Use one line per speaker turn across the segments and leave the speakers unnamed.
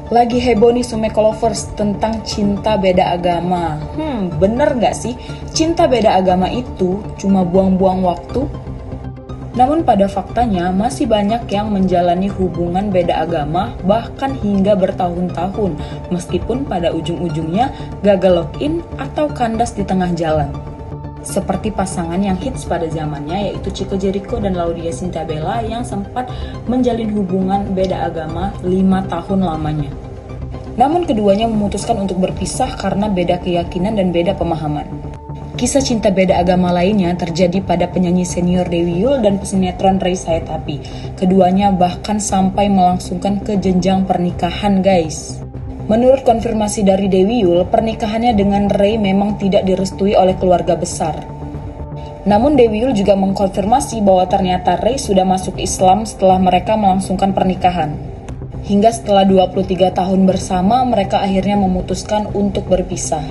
Lagi heboh nih Sumeko Lovers tentang cinta beda agama. Bener nggak sih? Cinta beda agama itu cuma buang-buang waktu? Namun pada faktanya masih banyak yang menjalani hubungan beda agama bahkan hingga bertahun-tahun meskipun pada ujung-ujungnya gagal login atau kandas di tengah jalan. Seperti pasangan yang hits pada zamannya yaitu Chico Jericho dan Laudya Chintya Bella yang sempat menjalin hubungan beda agama 5 tahun lamanya. Namun keduanya memutuskan untuk berpisah karena beda keyakinan dan beda pemahaman. Kisah cinta beda agama lainnya terjadi pada penyanyi senior Dewi Yull dan pesinetron Ray Sahetapy. Keduanya bahkan sampai melangsungkan ke jenjang pernikahan, guys. Menurut konfirmasi dari Dewi Yull, pernikahannya dengan Ray memang tidak direstui oleh keluarga besar. Namun Dewi Yull juga mengkonfirmasi bahwa ternyata Ray sudah masuk Islam setelah mereka melangsungkan pernikahan. Hingga setelah 23 tahun bersama, mereka akhirnya memutuskan untuk berpisah.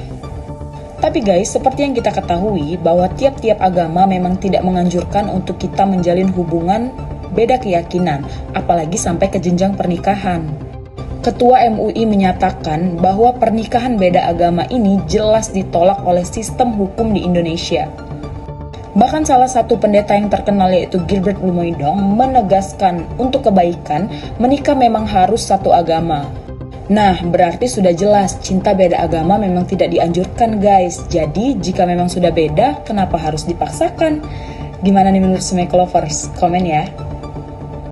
Tapi guys, seperti yang kita ketahui bahwa tiap-tiap agama memang tidak menganjurkan untuk kita menjalin hubungan beda keyakinan, apalagi sampai ke jenjang pernikahan. Ketua MUI menyatakan bahwa pernikahan beda agama ini jelas ditolak oleh sistem hukum di Indonesia. Bahkan salah satu pendeta yang terkenal yaitu Gilbert Lumoidong menegaskan untuk kebaikan menikah memang harus satu agama. Nah, berarti sudah jelas cinta beda agama memang tidak dianjurkan, guys. Jadi jika memang sudah beda, kenapa harus dipaksakan? Gimana nih menurut Sumeko Lovers? Komen ya.